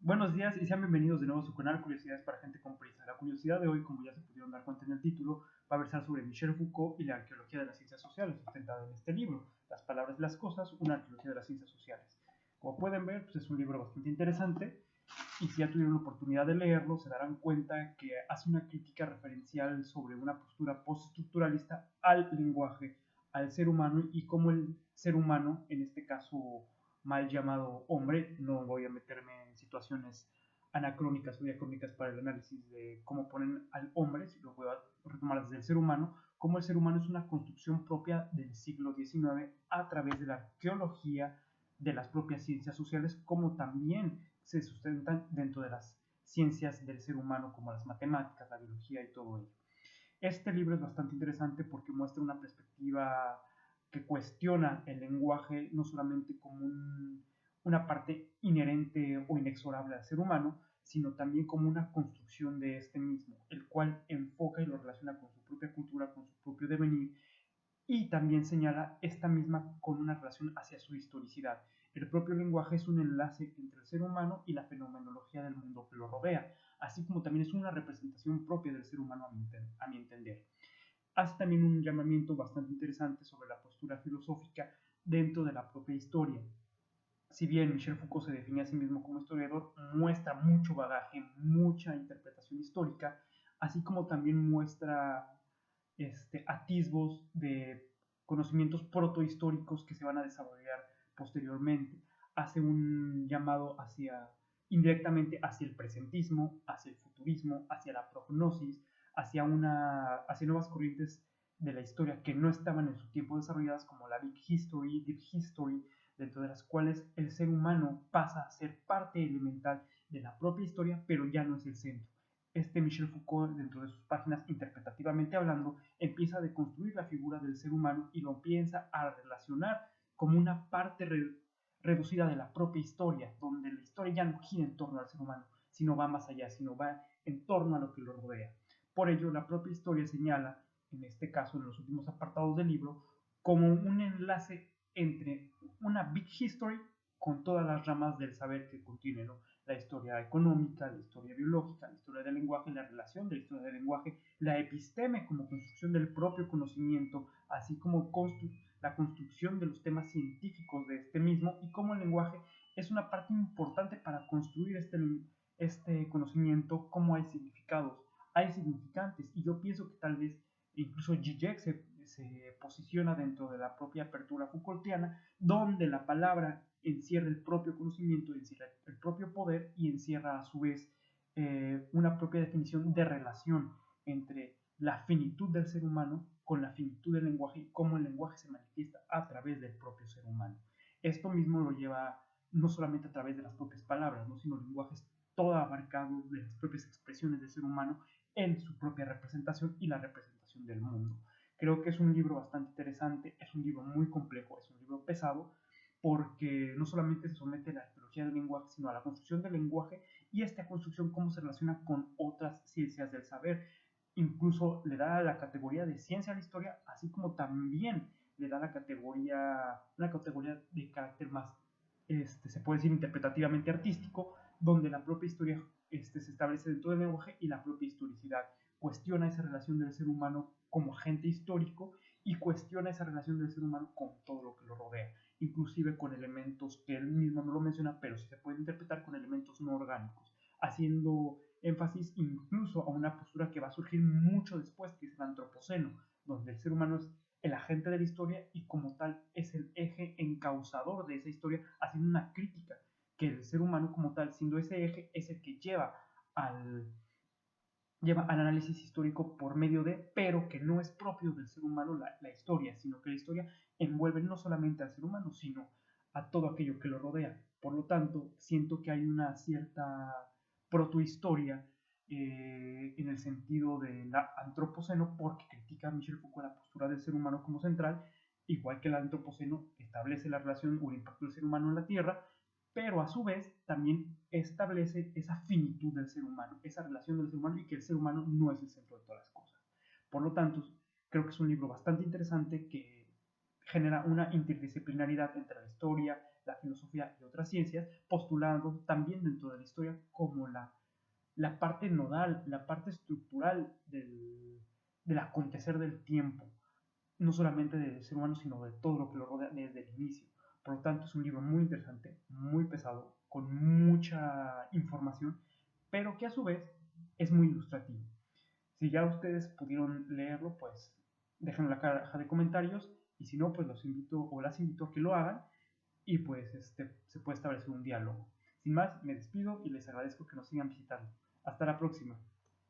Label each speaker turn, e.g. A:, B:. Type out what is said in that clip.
A: Buenos días y sean bienvenidos de nuevo a su canal Curiosidades para Gente con Prisa. La curiosidad de hoy, como ya se pudieron dar cuenta en el título, va a versar sobre Michel Foucault y la arqueología de las ciencias sociales, sustentada en este libro, Las palabras y las cosas, una arqueología de las ciencias sociales. Como pueden ver, pues es un libro bastante interesante y si ya tuvieron la oportunidad de leerlo, se darán cuenta que hace una crítica referencial sobre una postura postestructuralista al lenguaje, al ser humano y cómo el ser humano, en este caso mal llamado hombre, no voy a meterme en situaciones anacrónicas o diacrónicas para el análisis de cómo ponen al hombre, si lo voy a retomar desde el ser humano, cómo el ser humano es una construcción propia del siglo XIX a través de la arqueología, de las propias ciencias sociales, como también se sustentan dentro de las ciencias del ser humano, como las matemáticas, la biología y todo ello. Este libro es bastante interesante porque muestra una perspectiva que cuestiona el lenguaje no solamente como una parte inherente o inexorable al ser humano, sino también como una construcción de este mismo, el cual enfoca y lo relaciona con su propia cultura, con su propio devenir, y también señala esta misma con una relación hacia su historicidad. El propio lenguaje es un enlace entre el ser humano y la fenomenología del mundo que lo rodea, así como también es una representación propia del ser humano a mi entender. Hace también un llamamiento bastante interesante sobre la postura filosófica dentro de la propia historia. Si bien Michel Foucault se define a sí mismo como historiador, muestra mucho bagaje, mucha interpretación histórica, así como también muestra atisbos de conocimientos protohistóricos que se van a desarrollar posteriormente. Hace un llamado indirectamente hacia el presentismo, hacia el futurismo, hacia la prognosis, hacia nuevas corrientes de la historia que no estaban en su tiempo desarrolladas, como la Big History, Deep History, dentro de las cuales el ser humano pasa a ser parte elemental de la propia historia, pero ya no es el centro. Michel Foucault, dentro de sus páginas, interpretativamente hablando, empieza a deconstruir la figura del ser humano y lo empieza a relacionar como una parte reducida de la propia historia, donde la historia ya no gira en torno al ser humano, sino va más allá, sino va en torno a lo que lo rodea. Por ello, la propia historia señala, en este caso, en los últimos apartados del libro, como un enlace entre una big history con todas las ramas del saber que contiene, ¿no? La historia económica, la historia biológica, la historia del lenguaje, la relación de la historia del lenguaje, la episteme como construcción del propio conocimiento, así como la construcción de los temas científicos de este mismo y cómo el lenguaje es una parte importante para construir este conocimiento, cómo hay significados, hay significantes, y yo pienso que tal vez incluso Zizek se posiciona dentro de la propia apertura Foucaultiana, donde la palabra encierra el propio conocimiento, encierra el propio poder y encierra a su vez una propia definición de relación entre la finitud del ser humano con la finitud del lenguaje y cómo el lenguaje se manifiesta a través del propio ser humano. Esto mismo lo lleva no solamente a través de las propias palabras, ¿no? Sino lenguajes todo abarcado de las propias expresiones del ser humano en su propia representación y la representación del mundo. Creo que es un libro bastante interesante, es un libro muy complejo, es un libro pesado, porque no solamente se somete a la arqueología del lenguaje, sino a la construcción del lenguaje y esta construcción cómo se relaciona con otras ciencias del saber. Incluso le da la categoría de ciencia a la historia, así como también le da una categoría de carácter más, se puede decir, interpretativamente artístico, donde la propia historia se establece dentro del lenguaje y la propia historicidad cuestiona esa relación del ser humano como agente histórico y cuestiona esa relación del ser humano con todo lo que lo rodea, inclusive con elementos que él mismo no lo menciona, pero sí se puede interpretar con elementos no orgánicos, haciendo énfasis incluso a una postura que va a surgir mucho después, que es el antropoceno, donde el ser humano es el agente de la historia y como tal es el eje encausador de esa historia, haciendo una crítica que el ser humano como tal, siendo ese eje, es el que al, lleva al análisis histórico por medio de, pero que no es propio del ser humano la historia, sino que la historia envuelve no solamente al ser humano, sino a todo aquello que lo rodea. Por lo tanto, siento que hay una cierta protohistoria en el sentido del antropoceno, porque critica a Michel Foucault la postura del ser humano como central, igual que el antropoceno establece la relación o el impacto del ser humano en la Tierra, pero a su vez también establece esa finitud del ser humano, esa relación del ser humano y que el ser humano no es el centro de todas las cosas. Por lo tanto, creo que es un libro bastante interesante que genera una interdisciplinaridad entre la historia, la filosofía y otras ciencias, postulando también dentro de la historia como la parte nodal, la parte estructural del acontecer del tiempo, no solamente del ser humano, sino de todo lo que lo rodea desde el inicio. Por lo tanto, es un libro muy interesante, muy pesado, con mucha información, pero que a su vez es muy ilustrativo. Si ya ustedes pudieron leerlo, pues déjenlo en la caja de comentarios, y si no, pues los invito o las invito a que lo hagan, y pues se puede establecer un diálogo. Sin más, me despido y les agradezco que nos sigan visitando. Hasta la próxima.